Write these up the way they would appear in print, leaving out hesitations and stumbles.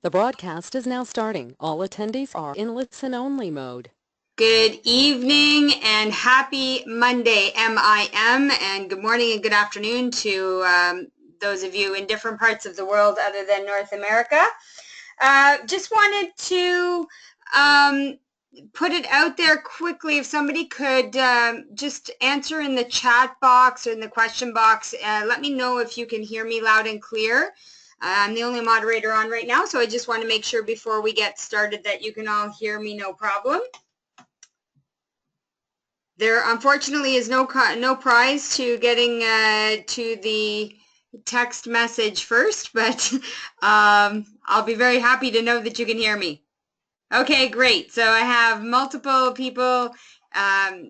The broadcast is now starting. All attendees are in listen-only mode. Good evening and happy Monday, MIM, and good morning and good afternoon to those of you in different parts of the world other than North America. Just wanted to put it out there quickly. If somebody could just answer in the chat box or in the question box, let me know if you can hear me loud and clear. I'm the only moderator on right now, so I just want to make sure before we get started that you can all hear me, no problem. There unfortunately is no prize to getting to the text message first, but I'll be very happy to know that you can hear me. Okay, great. So I have multiple people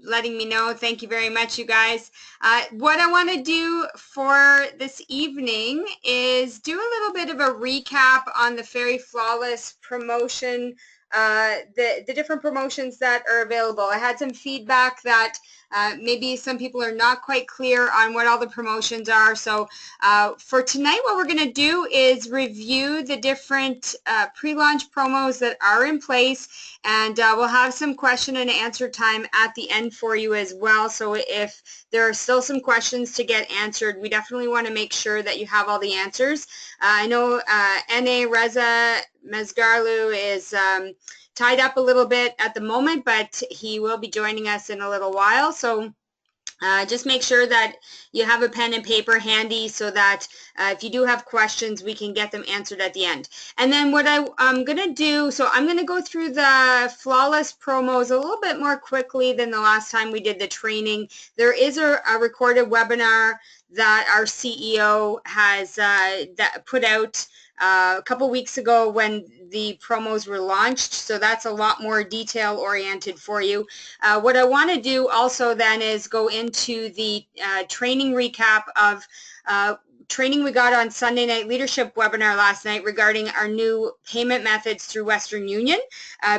letting me know. Thank you very much, you guys. What I want to do for this evening is do a little bit of a recap on the FERI Flawless promotion, the different promotions that are available. I had some feedback that maybe some people are not quite clear on what all the promotions are. So for tonight, what we're going to do is review the different pre-launch promos that are in place, and we'll have some question and answer time at the end for you as well. So if there are still some questions to get answered, we definitely want to make sure that you have all the answers. I know N.A. Reza Mezgarlu is tied up a little bit at the moment, but he will be joining us in a little while. So just make sure that you have a pen and paper handy so that if you do have questions, we can get them answered at the end. And then what I'm going to do, so I'm going to go through the Flawless promos a little bit more quickly than the last time we did the training. There is a recorded webinar that our CEO has put out a couple weeks ago when the promos were launched, so that's a lot more detail oriented for you. What I want to do also then is go into the training recap of training we got on Sunday Night Leadership webinar last night regarding our new payment methods through Western Union,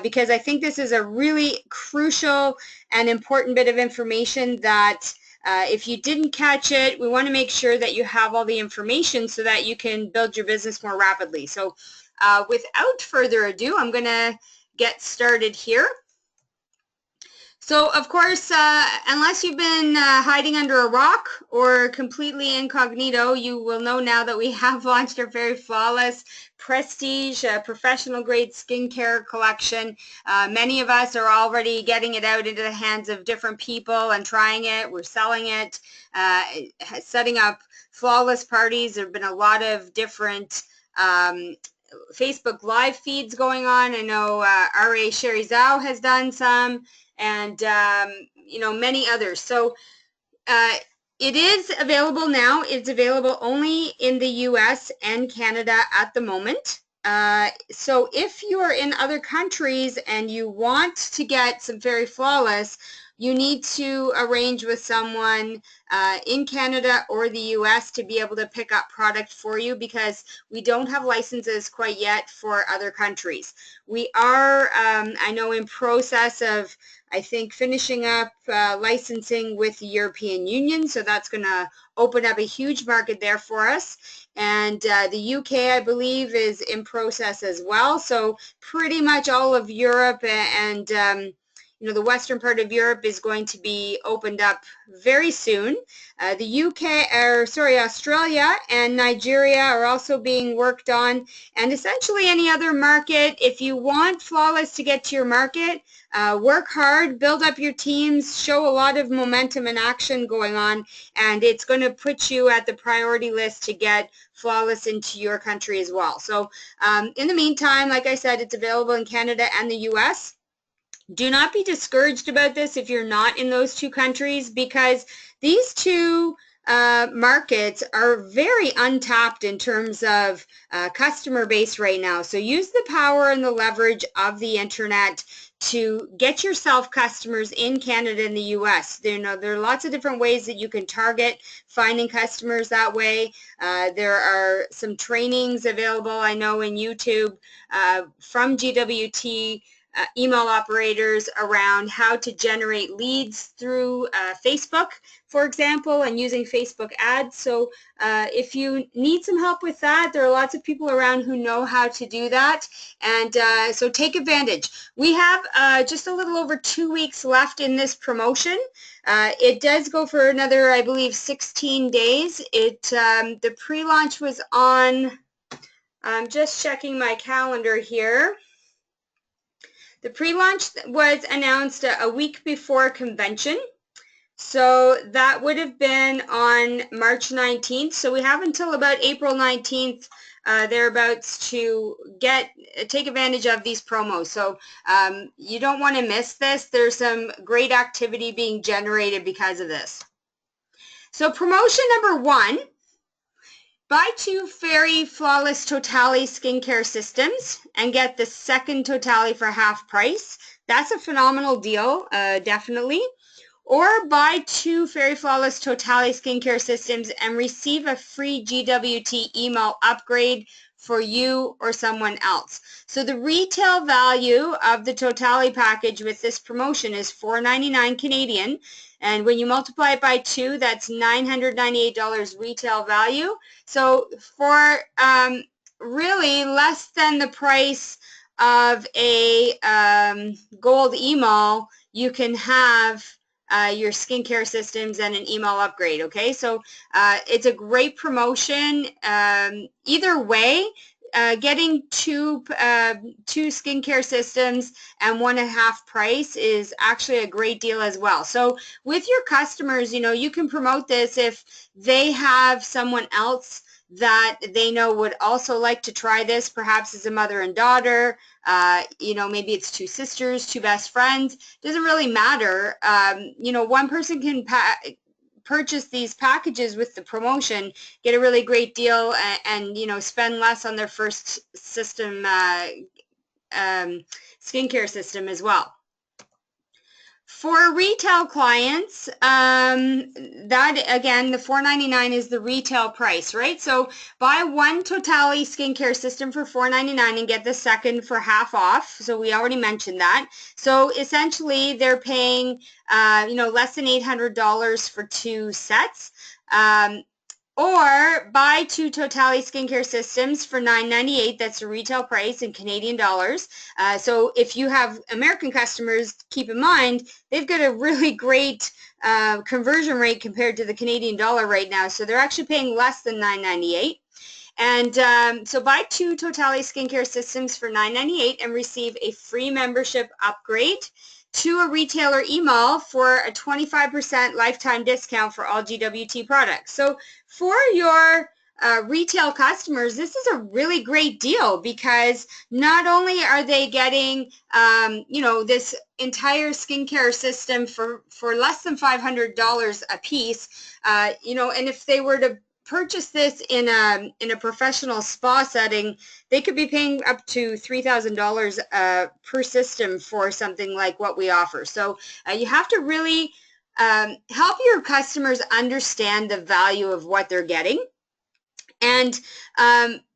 because I think this is a really crucial and important bit of information that if you didn't catch it, we want to make sure that you have all the information so that you can build your business more rapidly. So without further ado, I'm going to get started here. So of course, unless you've been hiding under a rock or completely incognito, you will know now that we have launched our FERI Flawless Prestige professional grade skincare collection. Many of us are already getting it out into the hands of different people and trying it. We're selling it, setting up flawless parties. There have been a lot of different Facebook live feeds going on. I know R.A. Sherry Zhao has done some, and you know, many others. So it is available now. It's available only in the US and Canada at the moment. So if you are in other countries and you want to get some FERI Flawless, you need to arrange with someone in Canada or the US to be able to pick up product for you, because we don't have licenses quite yet for other countries. We are, I know, in process of, I think, finishing up licensing with the European Union, so that's going to open up a huge market there for us. And the UK, I believe, is in process as well. So pretty much all of Europe and you know, the western part of Europe is going to be opened up very soon. The Australia and Nigeria are also being worked on, and essentially any other market. If you want Flawless to get to your market, work hard, build up your teams, show a lot of momentum and action going on, and it's going to put you at the priority list to get Flawless into your country as well. So in the meantime, like I said, it's available in Canada and the US. Do not be discouraged about this if you're not in those two countries, because these two markets are very untapped in terms of customer base right now. So use the power and the leverage of the internet to get yourself customers in Canada and the US. There are lots of different ways that you can target finding customers that way. There are some trainings available, I know, in YouTube from GWT email operators around how to generate leads through Facebook, for example, and using Facebook ads. So if you need some help with that, there are lots of people around who know how to do that, and so take advantage. We have just a little over 2 weeks left in this promotion. It does go for another, I believe, 16 days. The pre-launch was on, I'm just checking my calendar here. The pre-launch was announced a week before convention. So that would have been on March 19th. So we have until about April 19th, thereabouts, to take advantage of these promos. So you don't want to miss this. There's some great activity being generated because of this. So promotion number 1, buy 2 FERI Flawless Totally Skincare Systems and get the second Totally for half price. That's a phenomenal deal, definitely. Or buy 2 FERI Flawless Totally Skincare Systems and receive a free GWT email upgrade for you or someone else. So the retail value of the Totally package with this promotion is $4.99 Canadian, and when you multiply it by 2, that's $998 retail value. So for really less than the price of a gold email, you can have your skincare systems and an email upgrade. Okay, so it's a great promotion. Either way, getting two skincare systems and 1 at half price is actually a great deal as well. So with your customers, you know, you can promote this if they have someone else that they know would also like to try this, perhaps as a mother and daughter, you know, maybe it's 2 sisters, 2 best friends, doesn't really matter. You know, one person can purchase these packages with the promotion, get a really great deal, and you know, spend less on their first system, skincare system as well. For retail clients, that again, the $4.99 is the retail price, right? So buy 1 Totally skincare system for $4.99 and get the second for half off. So we already mentioned that. So essentially, they're paying, you know, less than $800 for 2 sets. Or buy 2 Totally skincare systems for $9.98. That's the retail price in Canadian dollars. So if you have American customers, keep in mind, they've got a really great conversion rate compared to the Canadian dollar right now. So they're actually paying less than $9.98. And so buy 2 Totally skincare systems for $9.98 and receive a free membership upgrade to a retailer email for a 25% lifetime discount for all GWT products. So for your retail customers, this is a really great deal, because not only are they getting, you know, this entire skincare system for less than $500 a piece, you know, and if they were to purchase this in a professional spa setting, they could be paying up to $3,000 per system for something like what we offer. So you have to really help your customers understand the value of what they're getting. And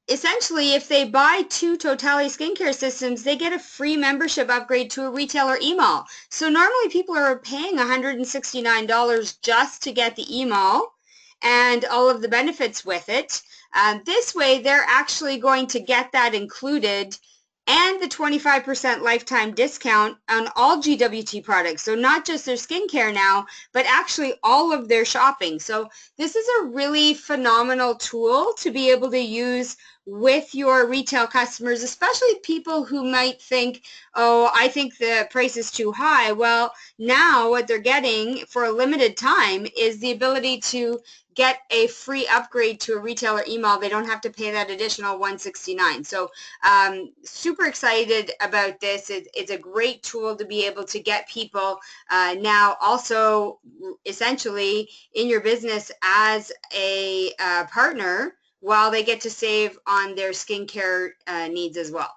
essentially, if they buy 2 Totally skincare systems, they get a free membership upgrade to a retailer email. So normally people are paying $169 just to get the email and all of the benefits with it. This way, they're actually going to get that included, and the 25% lifetime discount on all GWT products. So not just their skincare now, but actually all of their shopping. So this is a really phenomenal tool to be able to use with your retail customers, especially people who might think, oh, I think the price is too high. Well, now what they're getting for a limited time is the ability to get a free upgrade to a retailer email. They don't have to pay that additional $169. So super excited about this. It's a great tool to be able to get people now also essentially in your business as a partner, while they get to save on their skincare needs as well.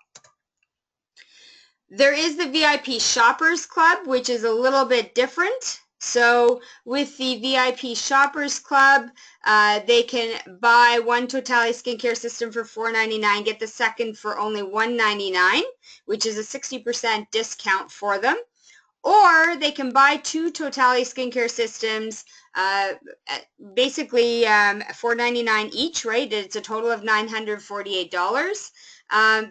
There is the VIP Shoppers Club, which is a little bit different. So with the VIP Shoppers Club, they can buy one Totality skincare system for $4.99, get the second for only $1.99, which is a 60% discount for them. Or they can buy two Totality skincare systems, basically $4.99 each, right? It's a total of $948.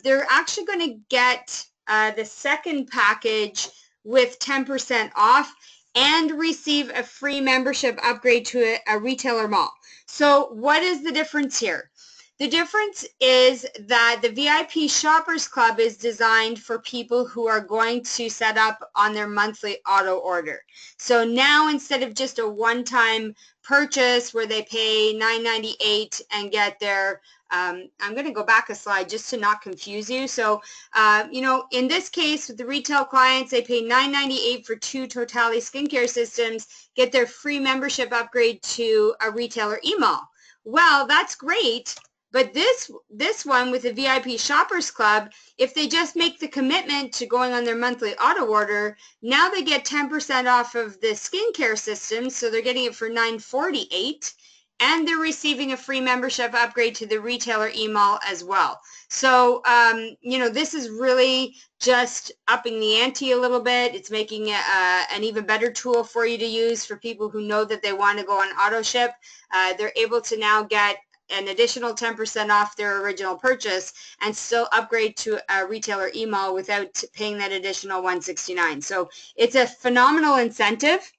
They're actually going to get the second package with 10% off and receive a free membership upgrade to a retailer mall. So what is the difference here? The difference is that the VIP Shoppers Club is designed for people who are going to set up on their monthly auto order. So now instead of just a one-time purchase where they pay $9.98 and get their I'm going to go back a slide just to not confuse you. So, you know, in this case, with the retail clients, they pay $9.98 for two Totality skincare systems, get their free membership upgrade to a retailer email. Well, that's great. But this one with the VIP Shoppers Club, if they just make the commitment to going on their monthly auto order, now they get 10% off of the skincare system, so they're getting it for $9.48, and they're receiving a free membership upgrade to the retailer email as well. So, you know, this is really just upping the ante a little bit. It's making it an even better tool for you to use for people who know that they want to go on auto ship. They're able to now get an additional 10% off their original purchase and still upgrade to a retailer email without paying that additional $169. So it's a phenomenal incentive,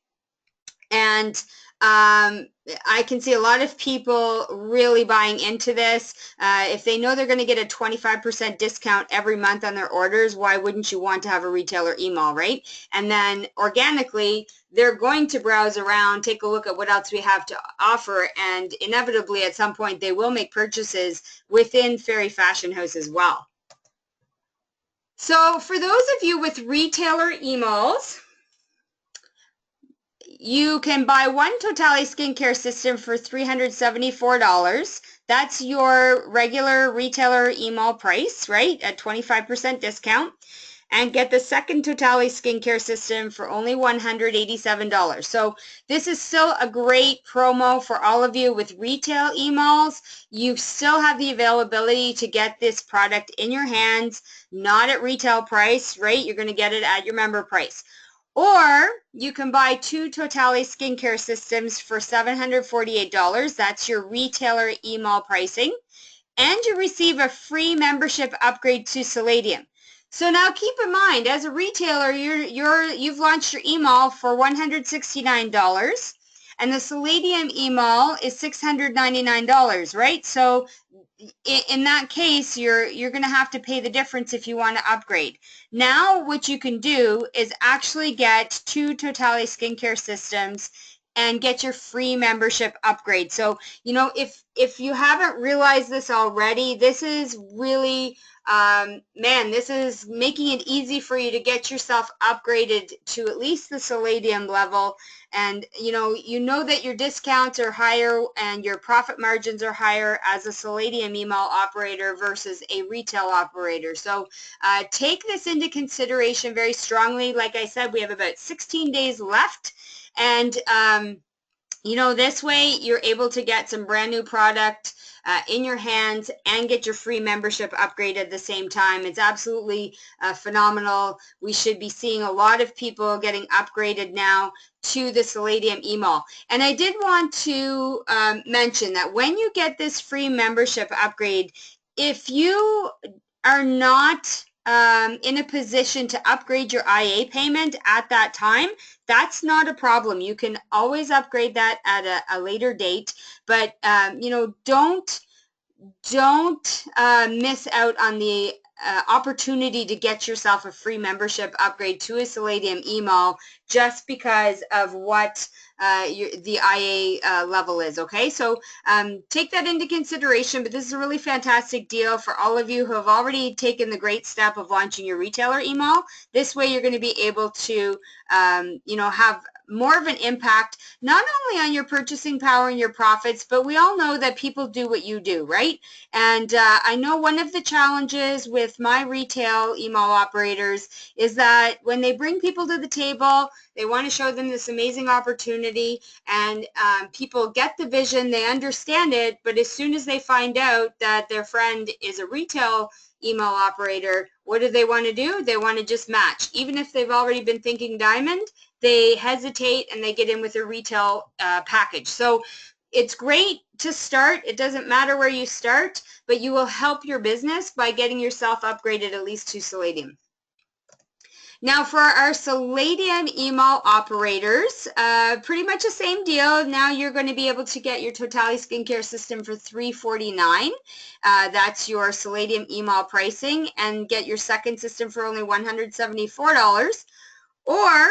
and I can see a lot of people really buying into this. If they know they're going to get a 25% discount every month on their orders, why wouldn't you want to have a retailer email, right? And then organically, they're going to browse around, take a look at what else we have to offer, and inevitably at some point they will make purchases within FERI Fashion House as well. So for those of you with retailer emails, you can buy one Totality skincare system for $374. That's your regular retailer email price, right, at 25% discount, and get the second Totality skincare system for only $187. So this is still a great promo for all of you with retail emails. You still have the availability to get this product in your hands, not at retail price, right? You're going to get it at your member price. Or you can buy two Totality skincare systems for $748. That's your retailer email pricing. And you receive a free membership upgrade to Soladium. So now keep in mind, as a retailer, you've launched your email for $169, and the Soladium email is $699, right? So in that case, you're going to have to pay the difference if you want to upgrade. Now what you can do is actually get two Totality skincare systems and get your free membership upgrade. So, you know, if you haven't realized this already, this is really, man, this is making it easy for you to get yourself upgraded to at least the Soladium level. And, you know that your discounts are higher and your profit margins are higher as a Soladium email operator versus a retail operator. So take this into consideration very strongly. Like I said, we have about 16 days left. And, you know, this way you're able to get some brand new product in your hands and get your free membership upgrade at the same time. It's absolutely phenomenal. We should be seeing a lot of people getting upgraded now to the Soladium email. And I did want to mention that when you get this free membership upgrade, if you are not in a position to upgrade your IA payment at that time, that's not a problem. You can always upgrade that at a later date, but you know, don't miss out on the opportunity to get yourself a free membership upgrade to a Soladium email just because of what the IA level is, okay? So take that into consideration, but this is a really fantastic deal for all of you who have already taken the great step of launching your retailer email. This way you're going to be able to, you know, have more of an impact, not only on your purchasing power and your profits, but we all know that people do what you do, right? And I know one of the challenges with my retail email operators is that when they bring people to the table, They want to show them this amazing opportunity, and people get the vision, they understand it, but as soon as they find out that their friend is a retail email operator, what do they want to do? They want to just match. Even if they've already been thinking diamond, they hesitate and they get in with a retail package. So it's great to start. It doesn't matter where you start, but you will help your business by getting yourself upgraded at least to Selenium. Now for our Selenium email operators, pretty much the same deal. Now you're going to be able to get your Totality Skincare system for $349. That's your Selenium email pricing, and get your second system for only $174. Or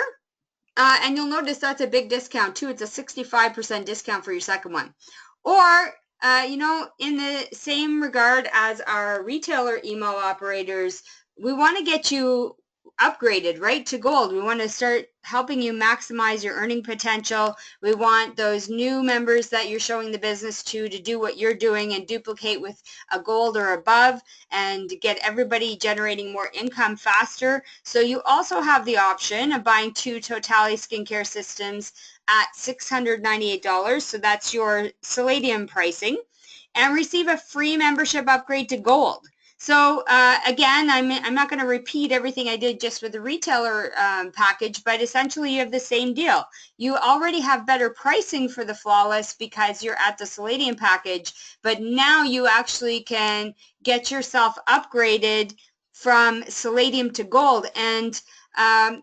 and you'll notice that's a big discount too. It's a 65% discount for your second one. Or, you know, in the same regard as our retailer email operators, we want to get you upgraded, right, to gold. We want to start helping you maximize your earning potential. We want those new members that you're showing the business to do what you're doing and duplicate with a gold or above, and get everybody generating more income faster. So you also have the option of buying 2 Totality Skincare systems at $698. So that's your Selenium pricing, and receive a free membership upgrade to gold. So again, I'm not going to repeat everything I did just with the retailer package, but essentially you have the same deal. You already have better pricing for the Flawless because you're at the Selenium package, but now you actually can get yourself upgraded from Selenium to gold. And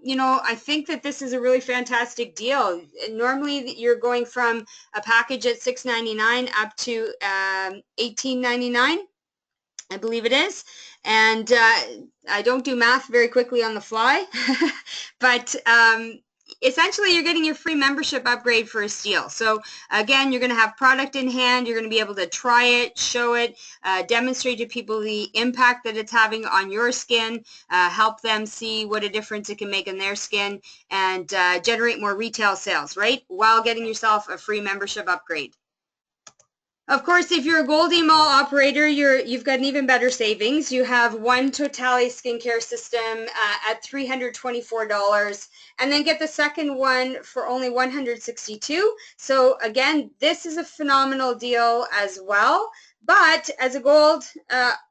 you know, I think that this is a really fantastic deal. Normally you're going from a package at $699 up to $1899. I believe it is, and I don't do math very quickly on the fly, but essentially you're getting your free membership upgrade for a steal. So again, you're going to have product in hand, you're going to be able to try it, show it, demonstrate to people the impact that it's having on your skin, help them see what a difference it can make in their skin, and generate more retail sales, right, while getting yourself a free membership upgrade. Of course, if you're a gold email operator, you've got an even better savings. You have 1 Totality Skincare system at $324, and then get the second one for only $162. So again, this is a phenomenal deal as well. But as a gold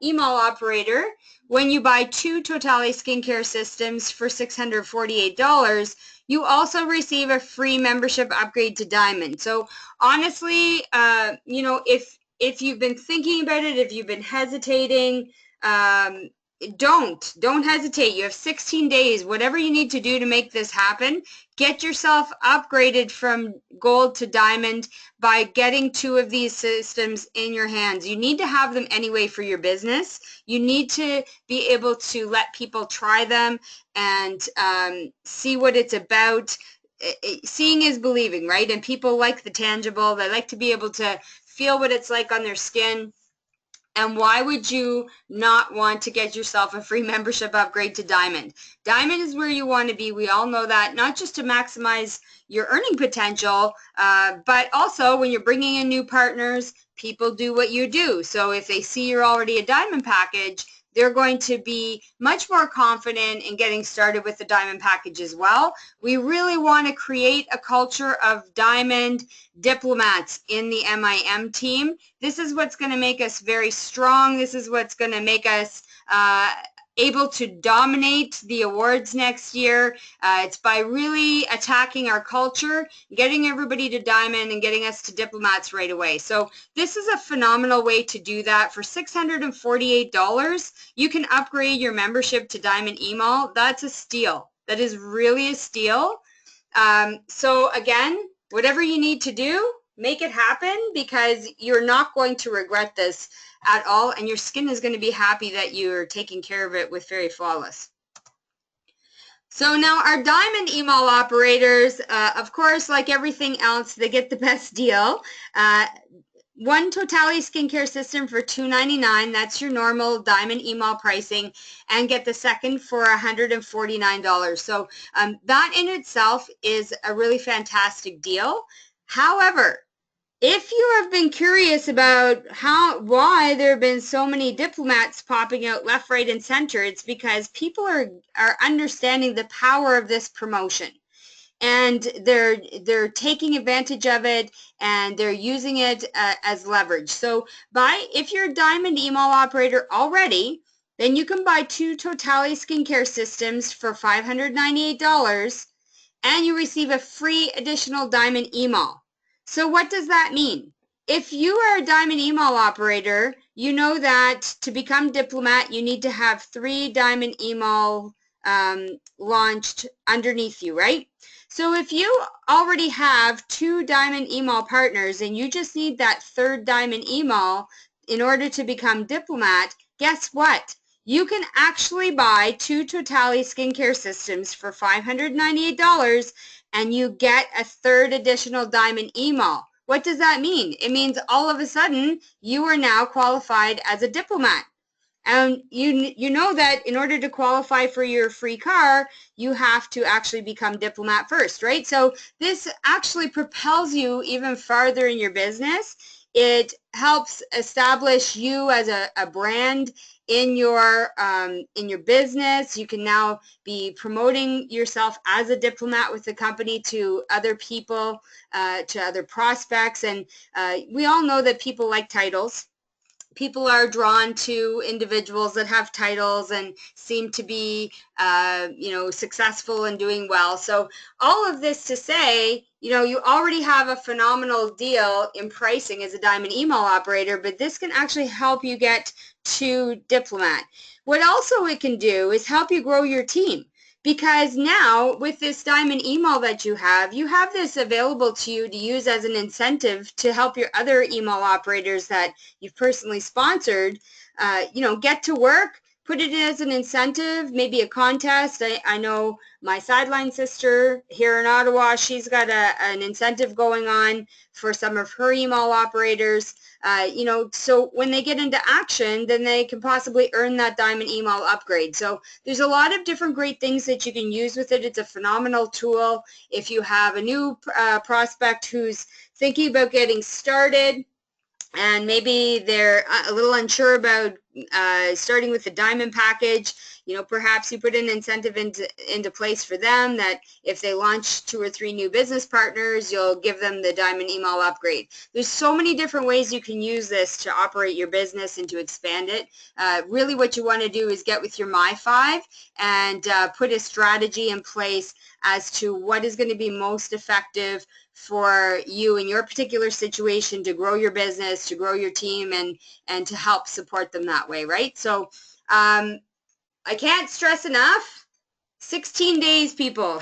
email operator, when you buy 2 Totality Skincare systems for $648, you also receive a free membership upgrade to Diamond. So honestly, you know, if you've been thinking about it, if you've been hesitating, don't hesitate. You have 16 days, whatever you need to do to make this happen. Get yourself upgraded from gold to diamond by getting 2 of these systems in your hands. You need to have them anyway for your business. You need to be able to let people try them and see what it's about. Seeing is believing, right? And people like the tangible. They like to be able to feel what it's like on their skin. And why would you not want to get yourself a free membership upgrade to Diamond? Diamond is where you want to be. We all know that, not just to maximize your earning potential, but also when you're bringing in new partners, people do what you do. So if they see you're already a Diamond package, they're going to be much more confident in getting started with the Diamond package as well. We really want to create a culture of Diamond diplomats in the MIM team. This is what's going to make us very strong. This is what's going to make us able to dominate the awards next year. It's by really attacking our culture, getting everybody to Diamond, and getting us to diplomats right away. So this is a phenomenal way to do that. For $648, you can upgrade your membership to Diamond Email. That's a steal. That is really a steal. So again, whatever you need to do, make it happen, because you're not going to regret this at all, and your skin is going to be happy that you're taking care of it with FERI Flawless. So now our Diamond email operators, of course, like everything else, they get the best deal. 1 Totality Skincare system for $299, that's your normal Diamond email pricing, and get the second for $149. So that in itself is a really fantastic deal. However, if you have been curious about why there have been so many diplomats popping out left, right, and center, it's because people are understanding the power of this promotion. and they're taking advantage of it, and they're using it as leverage. So if you're a diamond email operator already, then you can buy 2 Totality skincare systems for $598, and you receive a free additional diamond email. So what does that mean? If you are a diamond email operator, you know that to become Diplomat, you need to have 3 diamond email launched underneath you, right? So if you already have 2 diamond email partners and you just need that 3rd diamond email in order to become Diplomat, guess what? You can actually buy 2 Totality skincare systems for $598, and you get a 3rd additional diamond email. What does that mean? It means all of a sudden you are now qualified as a Diplomat. And you know that in order to qualify for your free car, you have to actually become Diplomat first, right? So this actually propels you even farther in your business. It helps establish you as a brand in your business. You can now be promoting yourself as a Diplomat with the company to other people, to other prospects. And we all know that people like titles. People are drawn to individuals that have titles and seem to be, successful and doing well. So all of this to say, you already have a phenomenal deal in pricing as a diamond email operator, but this can actually help you get to Diplomat. What also it can do is help you grow your team. Because now with this diamond email that you have this available to you to use as an incentive to help your other email operators that you've personally sponsored, get to work, put it in as an incentive, maybe a contest. I know my sideline sister here in Ottawa, she's got an incentive going on for some of her email operators. So when they get into action, then they can possibly earn that diamond email upgrade. So there's a lot of different great things that you can use with it. It's a phenomenal tool. If you have a new prospect who's thinking about getting started, and maybe they're a little unsure about starting with the diamond package, perhaps you put an incentive into place for them that if they launch 2 or 3 new business partners, you'll give them the diamond email upgrade. There's so many different ways you can use this to operate your business and to expand it. Really what you want to do is get with your My5 and put a strategy in place as to what is going to be most effective for you in your particular situation to grow your business, to grow your team, and to help support them that way, right? So I can't stress enough, 16 days, people.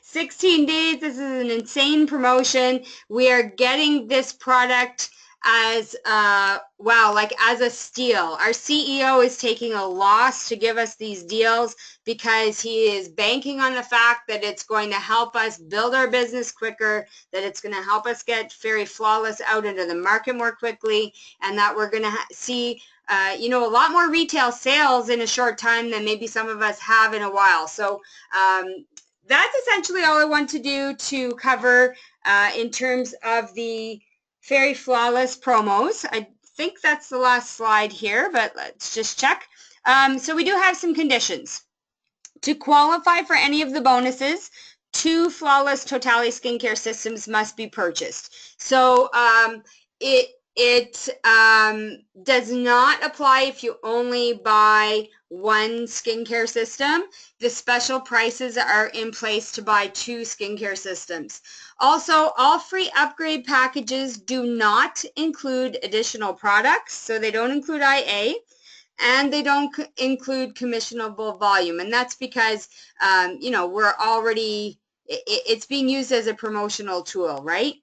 16 days. This is an insane promotion. We are getting this product as as a steal. Our CEO is taking a loss to give us these deals because he is banking on the fact that it's going to help us build our business quicker, that it's going to help us get FERI Flawless out into the market more quickly, and that we're going to see a lot more retail sales in a short time than maybe some of us have in a while. So that's essentially all I want to do to cover in terms of the FERI Flawless promos. I think that's the last slide here, but let's just check. So we do have some conditions. To qualify for any of the bonuses, 2 Flawless Totality skincare systems must be purchased. So it does not apply if you only buy 1 skincare system. The special prices are in place to buy 2 skincare systems. Also, all free upgrade packages do not include additional products, so they don't include IA, and they don't include commissionable volume, and that's because we're already, it's being used as a promotional tool, right?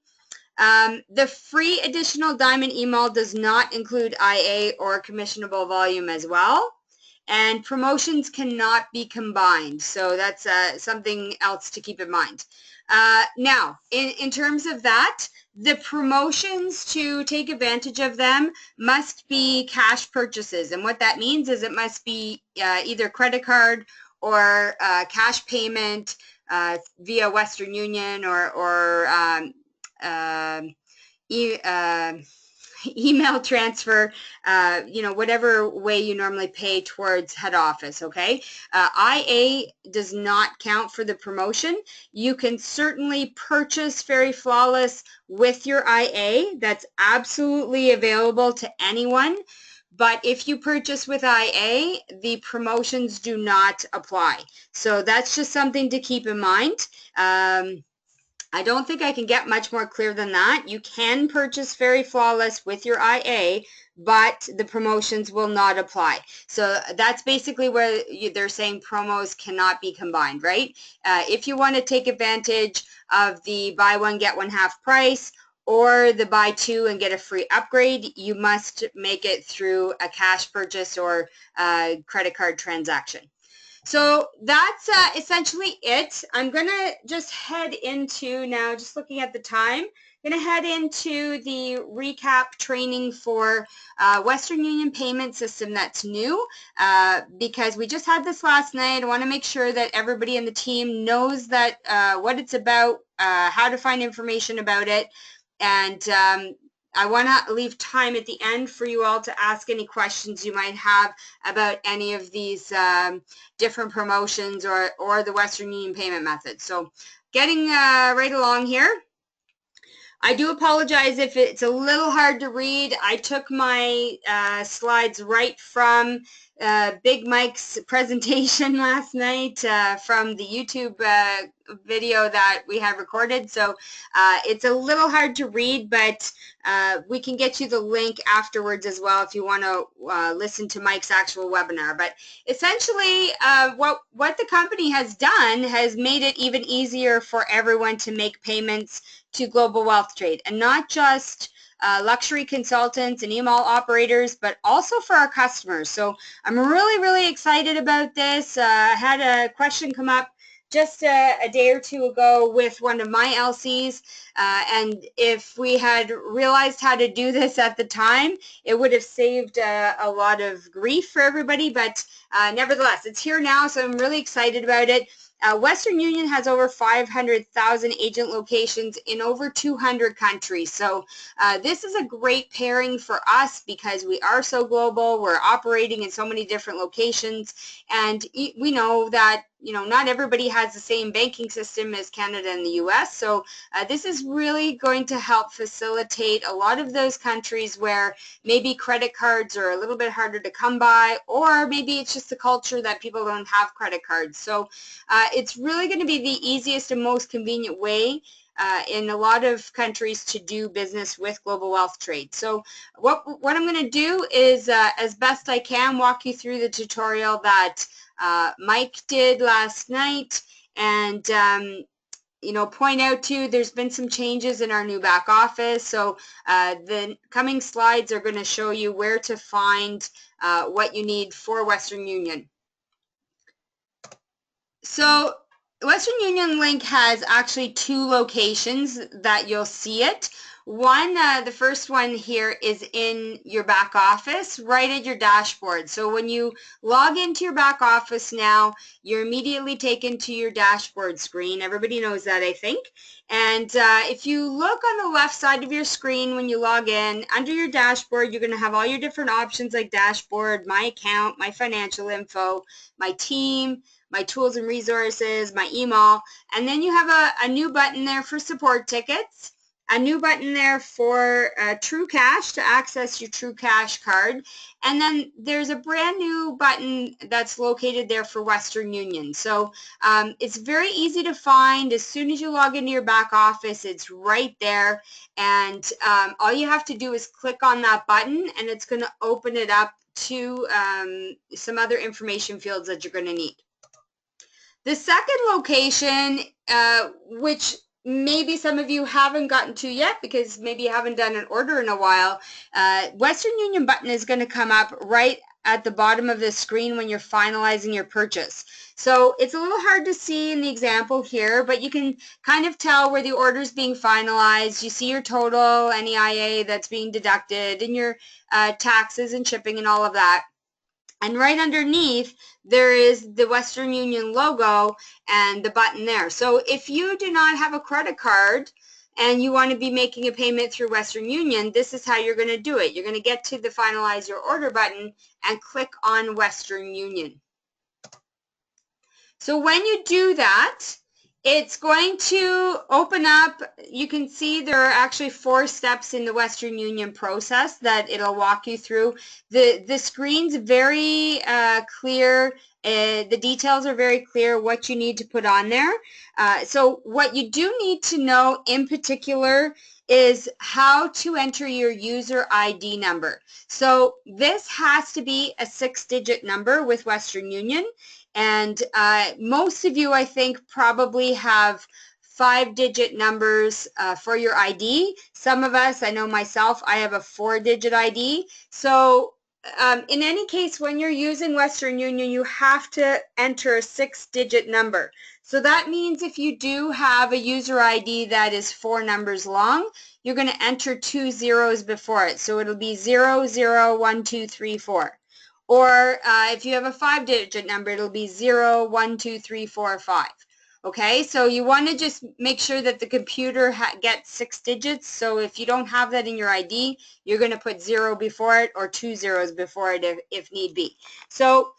The free additional diamond email does not include IA or commissionable volume as well, and promotions cannot be combined, so that's something else to keep in mind. Now, in terms of that, the promotions, to take advantage of them, must be cash purchases, and what that means is it must be either credit card or cash payment via Western Union or email transfer, you know, whatever way you normally pay towards head office, okay? IA does not count for the promotion. You can certainly purchase FERI Flawless with your IA. That's absolutely available to anyone. But if you purchase with IA, the promotions do not apply. So that's just something to keep in mind. I don't think I can get much more clear than that. You can purchase FERI Flawless with your IA, but the promotions will not apply. So that's basically where they're saying promos cannot be combined, right? If you want to take advantage of the buy one, get one half price, or the buy two and get a free upgrade, you must make it through a cash purchase or a credit card transaction. So that's essentially it. I'm going to just head into now, just looking at the time, I'm going to head into the recap training for Western Union payment system that's new because we just had this last night. I want to make sure that everybody in the team knows that what it's about, how to find information about it, and I want to leave time at the end for you all to ask any questions you might have about any of these different promotions or the Western Union payment method. So getting right along here. I do apologize if it's a little hard to read. I took my slides right from Big Mike's presentation last night from the YouTube video that we had recorded. So it's a little hard to read, but we can get you the link afterwards as well if you want to listen to Mike's actual webinar. But essentially what the company has done has made it even easier for everyone to make payments to global wealth trade, and not just luxury consultants and email operators, but also for our customers. So I'm really excited about this. I had a question come up just a day or two ago with one of my LCs, and if we had realized how to do this at the time, it would have saved a lot of grief for everybody, but nevertheless, it's here now, so I'm really excited about it. Western Union has over 500,000 agent locations in over 200 countries. So this is a great pairing for us because we are so global. We're operating in so many different locations, and we know that not everybody has the same banking system as Canada and the US. So this is really going to help facilitate a lot of those countries where maybe credit cards are a little bit harder to come by, or maybe it's just the culture that people don't have credit cards. So it's really going to be the easiest and most convenient way in a lot of countries to do business with global wealth trade. So what I'm going to do is, as best I can, walk you through the tutorial that Mike did last night, and point out too, there's been some changes in our new back office. So the coming slides are going to show you where to find what you need for Western Union. So Western Union Link has actually two locations that you'll see it. One, the first one here is in your back office, right at your dashboard. So when you log into your back office now, you're immediately taken to your dashboard screen. Everybody knows that, I think. And if you look on the left side of your screen when you log in, under your dashboard, you're going to have all your different options like dashboard, my account, my financial info, my team, my tools and resources, my email, and then you have a new button there for support tickets, a new button there for True Cash to access your True Cash card, and then there's a brand new button that's located there for Western Union. So it's very easy to find. As soon as you log into your back office, it's right there, and all you have to do is click on that button, and it's going to open it up to some other information fields that you're going to need. The second location, which maybe some of you haven't gotten to yet because maybe you haven't done an order in a while, Western Union button is going to come up right at the bottom of the screen when you're finalizing your purchase. So it's a little hard to see in the example here, but you can kind of tell where the order is being finalized. You see your total, any IA that's being deducted, and your taxes and shipping and all of that. And right underneath, there is the Western Union logo and the button there. So if you do not have a credit card and you want to be making a payment through Western Union, this is how you're going to do it. You're going to get to the Finalize Your Order button and click on Western Union. So when you do that, it's going to open up. You can see there are actually 4 steps in the Western Union process that it'll walk you through. The screen's very clear. The details are very clear what you need to put on there. So what you do need to know in particular is how to enter your user ID number. So this has to be a 6-digit number with Western Union. And most of you, I think, probably have 5-digit numbers for your ID. Some of us, I know myself, I have a 4-digit ID. So in any case, when you're using Western Union, you have to enter a 6-digit number. So that means if you do have a user ID that is 4 numbers long, you're going to enter 2 zeros before it. So it'll be 001234. Or if you have a 5-digit number, it'll be 012345. Okay, so you want to just make sure that the computer gets 6 digits. So if you don't have that in your ID, you're going to put 0 before it or 2 zeros before it if need be. So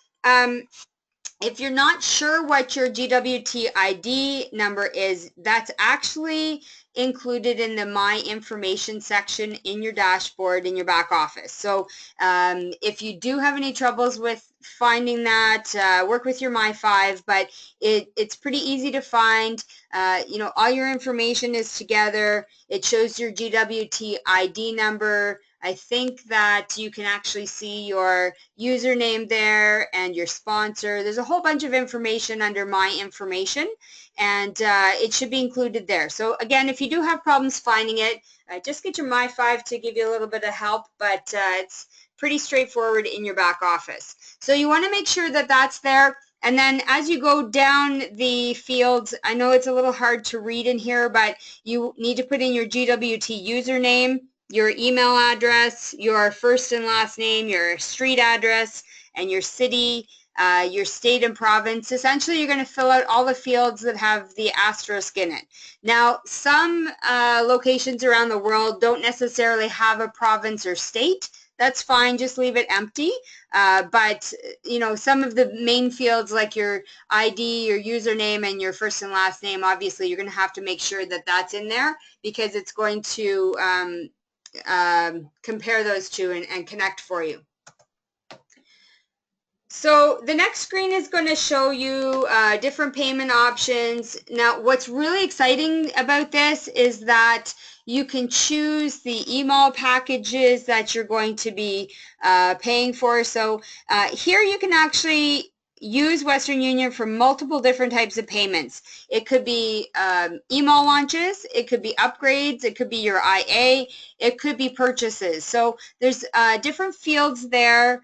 if you're not sure what your GWT ID number is, that's actually included in the My Information section in your dashboard in your back office. So if you do have any troubles with finding that, work with your My5, but it's pretty easy to find. You know, all your information is together. It shows your GWT ID number. I think that you can actually see your username there and your sponsor. There's a whole bunch of information under My Information, and it should be included there. So again, if you do have problems finding it, just get your My5 to give you a little bit of help, but it's pretty straightforward in your back office. So you want to make sure that that's there. And then as you go down the fields, I know it's a little hard to read in here, but you need to put in your GWT username, your email address, your first and last name, your street address, and your city, your state and province. Essentially, you're going to fill out all the fields that have the asterisk in it. Now, some locations around the world don't necessarily have a province or state. That's fine, just leave it empty. But, you know, some of the main fields like your ID, your username, and your first and last name, obviously you're going to have to make sure that that's in there because it's going to compare those two and connect for you. So the next screen is going to show you different payment options. Now, what's really exciting about this is that you can choose the email packages that you're going to be paying for. So here you can actually use Western Union for multiple different types of payments. It could be email launches, it could be upgrades, it could be your IA, it could be purchases. So there's different fields there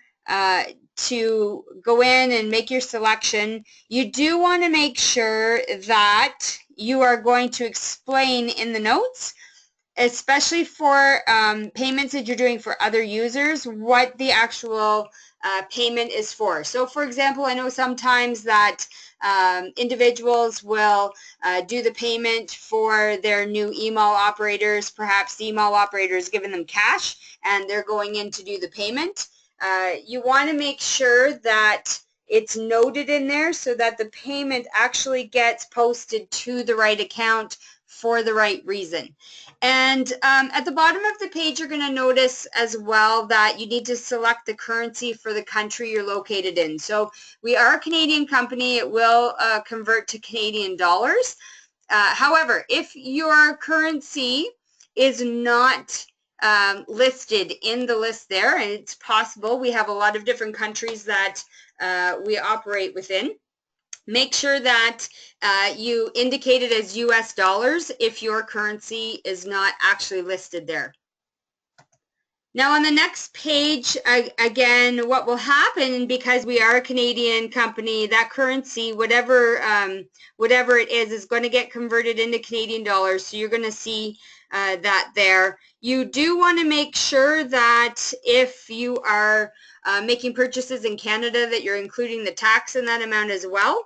to go in and make your selection. You do want to make sure that you are going to explain in the notes, especially for payments that you're doing for other users, what the actual payment is for. So for example, I know sometimes that individuals will do the payment for their new email operators. Perhaps the email operator is giving them cash and they're going in to do the payment. You want to make sure that it's noted in there so that the payment actually gets posted to the right account for the right reason. And at the bottom of the page, you're going to notice as well that you need to select the currency for the country you're located in. So we are a Canadian company. It will convert to Canadian dollars. However, if your currency is not listed in the list there, and it's possible, we have a lot of different countries that we operate within. Make sure that you indicate it as US dollars if your currency is not actually listed there. Now on the next page, again, what will happen, because we are a Canadian company, that currency, whatever it is going to get converted into Canadian dollars. So you're going to see that there. You do want to make sure that if you are making purchases in Canada that you're including the tax in that amount as well.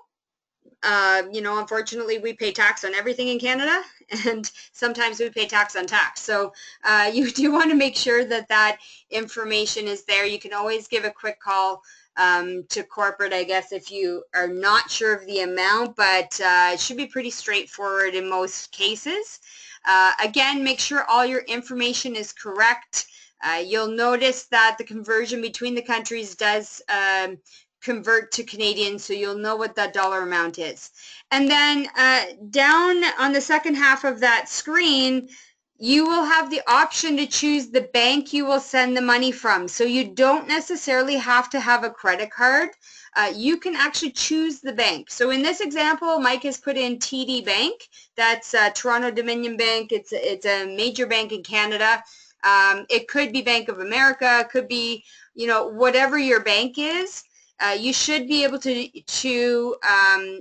you know, unfortunately, we pay tax on everything in Canada, and sometimes we pay tax on tax. So you do want to make sure that that information is there. You can always give a quick call to corporate, I guess, if you are not sure of the amount, but it should be pretty straightforward in most cases. Again, make sure all your information is correct. You'll notice that the conversion between the countries does convert to Canadian, so you'll know what that dollar amount is. And then down on the second half of that screen, you will have the option to choose the bank you will send the money from. So you don't necessarily have to have a credit card. You can actually choose the bank. So in this example, Mike has put in TD Bank. That's Toronto Dominion Bank. It's a major bank in Canada. It could be Bank of America. It could be, you know, whatever your bank is. You should be able to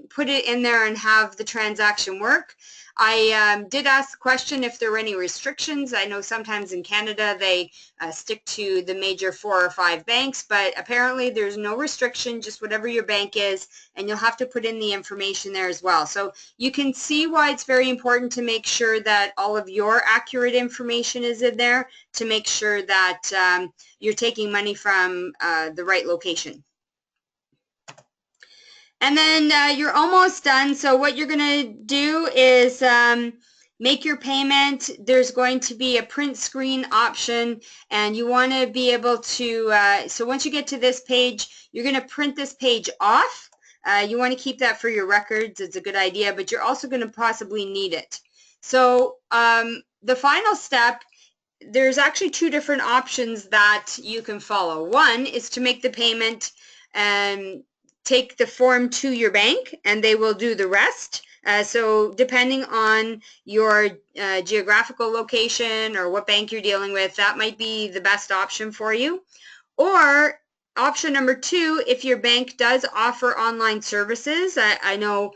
put it in there and have the transaction work. I did ask the question if there were any restrictions. I know sometimes in Canada they stick to the major 4 or 5 banks, but apparently there's no restriction, just whatever your bank is, and you'll have to put in the information there as well. So you can see why it's very important to make sure that all of your accurate information is in there to make sure that you're taking money from the right location. And then you're almost done. So what you're going to do is make your payment. There's going to be a print screen option, and you want to be able to, so once you get to this page, you're going to print this page off. You want to keep that for your records. It's a good idea, but you're also going to possibly need it. So the final step, there's actually 2 different options that you can follow. One is to make the payment and take the form to your bank, and they will do the rest. So depending on your geographical location or what bank you're dealing with, that might be the best option for you. Or option number 2, if your bank does offer online services, I know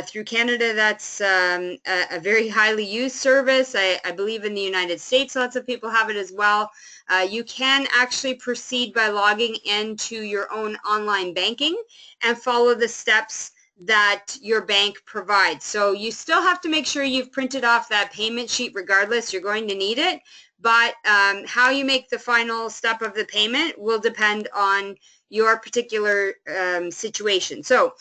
through Canada that's a very highly used service. I believe in the United States lots of people have it as well. You can actually proceed by logging into your own online banking and follow the steps that your bank provides. So you still have to make sure you've printed off that payment sheet regardless. You're going to need it. But how you make the final step of the payment will depend on your particular situation. So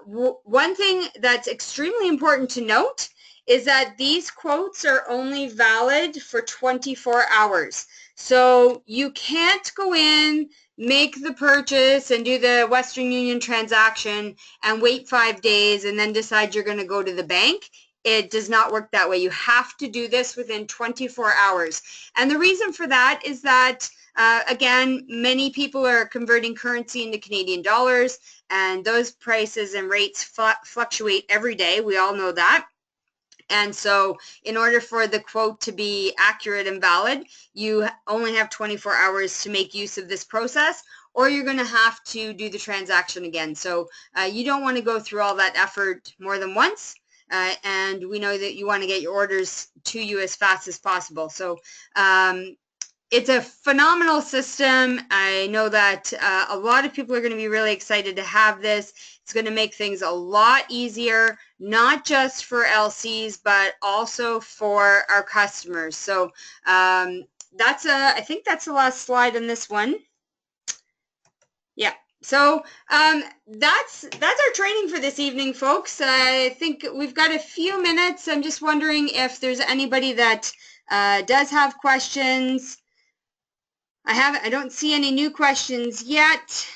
one thing that's extremely important to note is that these quotes are only valid for 24 hours. So you can't go in, make the purchase and do the Western Union transaction and wait 5 days and then decide you're going to go to the bank. It does not work that way. You have to do this within 24 hours. And the reason for that is that, again, many people are converting currency into Canadian dollars, and those prices and rates fluctuate every day. We all know that. And so in order for the quote to be accurate and valid, you only have 24 hours to make use of this process, or you're going to have to do the transaction again. So you don't want to go through all that effort more than once. And we know that you want to get your orders to you as fast as possible. So it's a phenomenal system. I know that a lot of people are going to be really excited to have this. It's going to make things a lot easier, not just for LCs, but also for our customers. So I think that's the last slide on this one. Yeah. So that's our training for this evening, folks. I think we've got a few minutes. I'm just wondering if there's anybody that does have questions. I don't see any new questions yet.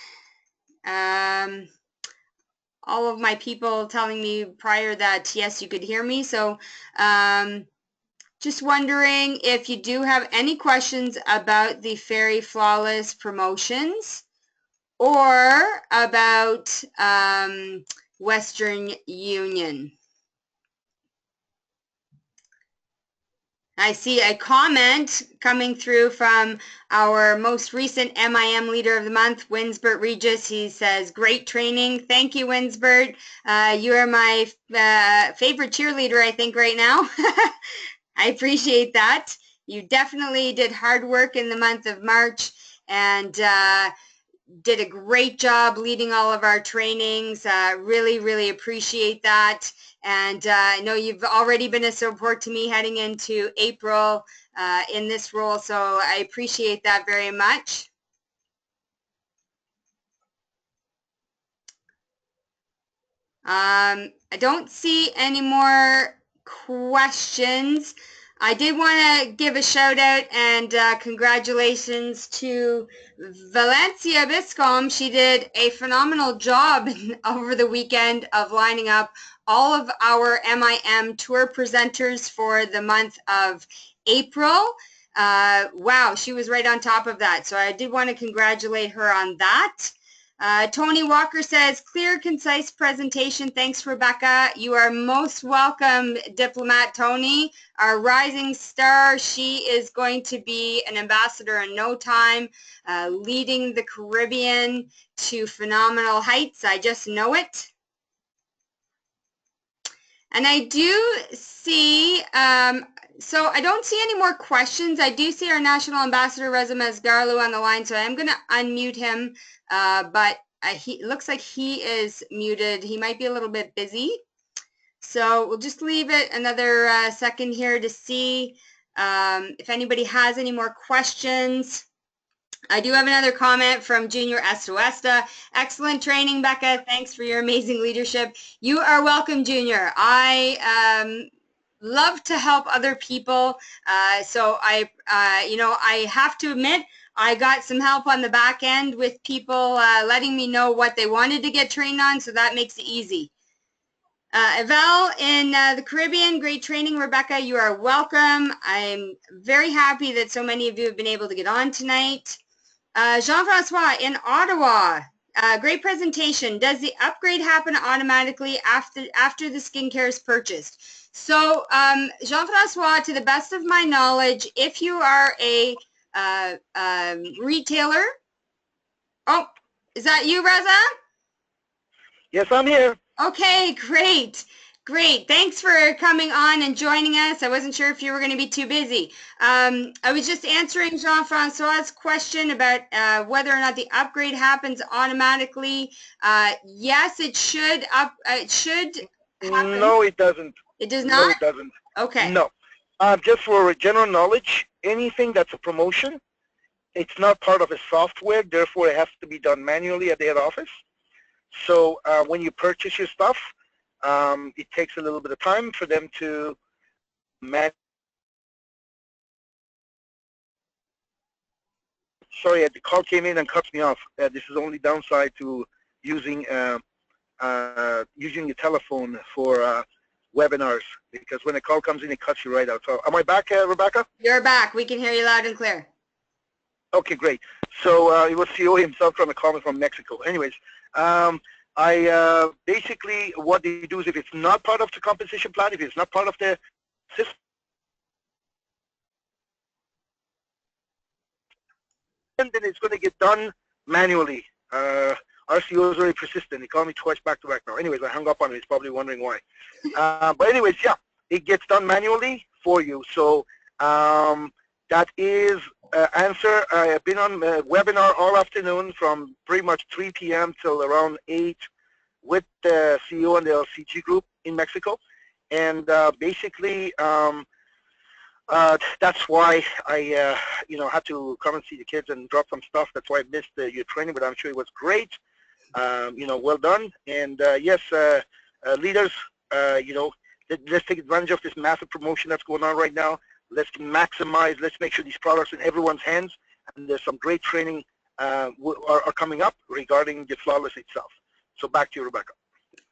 All of my people telling me prior that yes, you could hear me. So just wondering if you do have any questions about the FERI Flawless promotions or about Western Union. I see a comment coming through from our most recent MIM Leader of the Month, Winsbert Regis. He says, great training. Thank you, Winsbert. You are my favorite cheerleader, I think, right now. I appreciate that. You definitely did hard work in the month of March, and did a great job leading all of our trainings. Really, really appreciate that. And I know you've already been a support to me heading into April in this role, so I appreciate that very much. I don't see any more questions. I did want to give a shout out and congratulations to Valencia Biscom. She did a phenomenal job over the weekend of lining up all of our MIM tour presenters for the month of April. Wow, she was right on top of that. So I did want to congratulate her on that. Tony Walker says, clear, concise presentation. Thanks, Rebecca. You are most welcome, Diplomat Tony, our rising star. She is going to be an ambassador in no time, leading the Caribbean to phenomenal heights. I just know it. And I do see, so I don't see any more questions. I do see our National Ambassador, Reza Mazgarlu, on the line, so I'm going to unmute him, but he looks like he is muted. He might be a little bit busy. So we'll just leave it another second here to see if anybody has any more questions. I do have another comment from Junior Estuesta. Excellent training, Becca. Thanks for your amazing leadership. You are welcome, Junior. I love to help other people. So I have to admit, I got some help on the back end with people letting me know what they wanted to get trained on, so that makes it easy. Eval in the Caribbean, great training, Rebecca. You are welcome. I'm very happy that so many of you have been able to get on tonight. Jean-Francois in Ottawa, great presentation. Does the upgrade happen automatically after the skincare is purchased? So, Jean-Francois, to the best of my knowledge, if you are a retailer, oh, is that you, Reza? Yes, I'm here. Okay, great. Great. Thanks for coming on and joining us. I wasn't sure if you were going to be too busy. I was just answering Jean-Francois's question about whether or not the upgrade happens automatically. Yes, it should. It should happen. No, it doesn't. It does not? No, it doesn't. Okay. No. Just for general knowledge, anything that's a promotion, it's not part of a software, therefore it has to be done manually at the head office. So when you purchase your stuff, it takes a little bit of time for them to Sorry, the call came in and cut me off. This is only downside to using using your telephone for webinars, because when a call comes in, it cuts you right out. So am I back, Rebecca? You're back. We can hear you loud and clear. Okay, great. So it was CEO himself trying to call me from Mexico. Anyways, basically what they do is, if it's not part of the compensation plan, if it's not part of the system, then it's going to get done manually. Our CEO is very persistent. He called me twice back to back now. Anyways, I hung up on him. He's probably wondering why. But anyways, yeah, it gets done manually for you. So that is answer. I've been on a webinar all afternoon from pretty much 3 p.m. till around 8 with the CEO and the LCG group in Mexico. And basically, that's why I, had to come and see the kids and drop some stuff. That's why I missed your training, but I'm sure it was great. Well done. And yes, leaders, let's take advantage of this massive promotion that's going on right now. Let's maximize, let's make sure these products are in everyone's hands. And there's some great training are coming up regarding the Flawless itself. So back to you, Rebecca.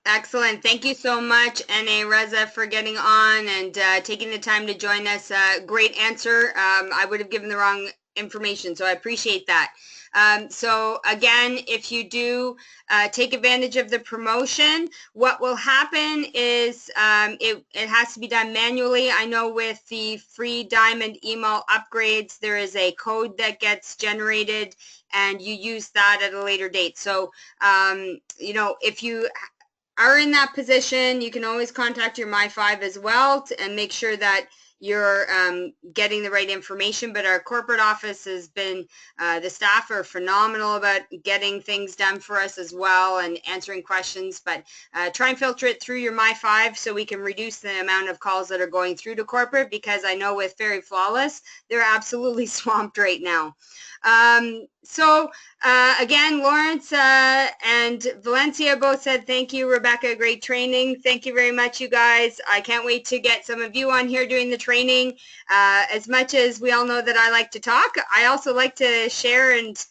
Excellent. Thank you so much, N.A. Reza, for getting on and taking the time to join us. Great answer. I would have given the wrong information, so I appreciate that. So again, if you do take advantage of the promotion, what will happen is it has to be done manually. I know with the free diamond email upgrades, there is a code that gets generated and you use that at a later date. So, if you are in that position, you can always contact your My5 as well and make sure that you're getting the right information. But our corporate office has been, the staff are phenomenal about getting things done for us as well and answering questions. But try and filter it through your My5 so we can reduce the amount of calls that are going through to corporate, because I know with FERI Flawless, they're absolutely swamped right now. Again, Lawrence and Valencia both said thank you, Rebecca, great training. Thank you very much, you guys. I can't wait to get some of you on here doing the training. As much as we all know that I like to talk, I also like to share and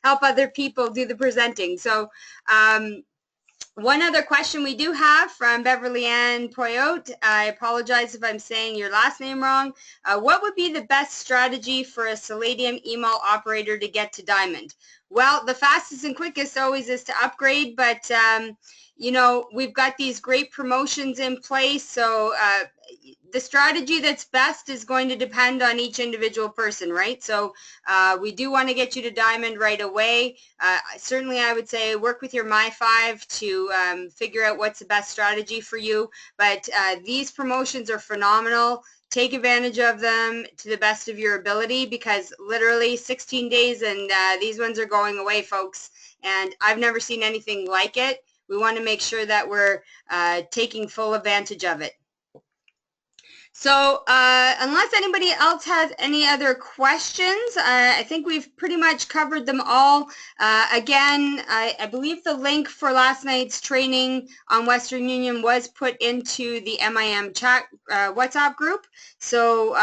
help other people do the presenting. So one other question we do have from Beverly Ann Poyot. I apologize if I'm saying your last name wrong. What would be the best strategy for a Selenium email operator to get to Diamond? Well, the fastest and quickest always is to upgrade, but you know, we've got these great promotions in place, so the strategy that's best is going to depend on each individual person, right? So we do want to get you to Diamond right away. Certainly I would say work with your My5 to figure out what's the best strategy for you, but these promotions are phenomenal. Take advantage of them to the best of your ability, because literally 16 days and these ones are going away, folks, and I've never seen anything like it. We want to make sure that we're taking full advantage of it. So unless anybody else has any other questions, I think we've pretty much covered them all. Again, I believe the link for last night's training on Western Union was put into the MIM chat WhatsApp group. So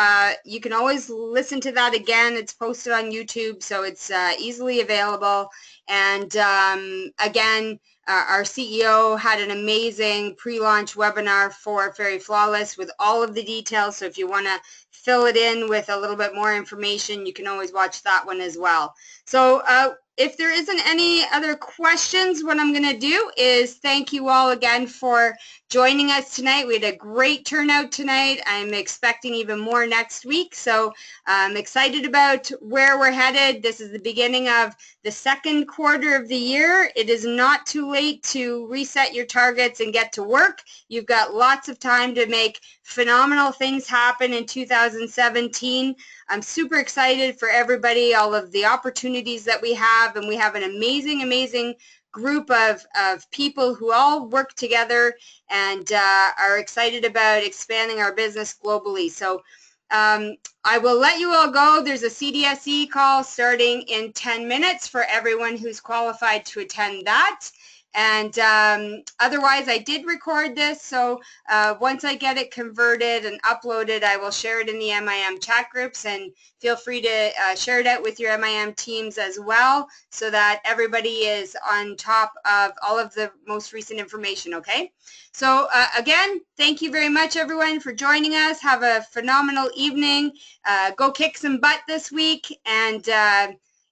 you can always listen to that again. It's posted on YouTube, so it's easily available. And again, our CEO had an amazing pre-launch webinar for FERI Flawless with all of the details. So if you want to fill it in with a little bit more information, you can always watch that one as well. So if there isn't any other questions, what I'm going to do is thank you all again for joining us tonight. We had a great turnout tonight. I'm expecting even more next week. So I'm excited about where we're headed. This is the beginning of the second quarter of the year. It is not too late to reset your targets and get to work. You've got lots of time to make phenomenal things happen in 2017. I'm super excited for everybody, all of the opportunities that we have, and we have an amazing, amazing group of people who all work together and are excited about expanding our business globally. So I will let you all go. There's a CDSE call starting in 10 minutes for everyone who's qualified to attend that. And otherwise, I did record this, so once I get it converted and uploaded, I will share it in the MIM chat groups, and feel free to share it out with your MIM teams as well, so that everybody is on top of all of the most recent information, okay? So again, thank you very much, everyone, for joining us. Have a phenomenal evening. Go kick some butt this week, and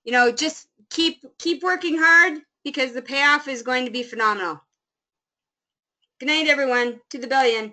you know, just keep working hard, because the payoff is going to be phenomenal. Good night, everyone. To the billion.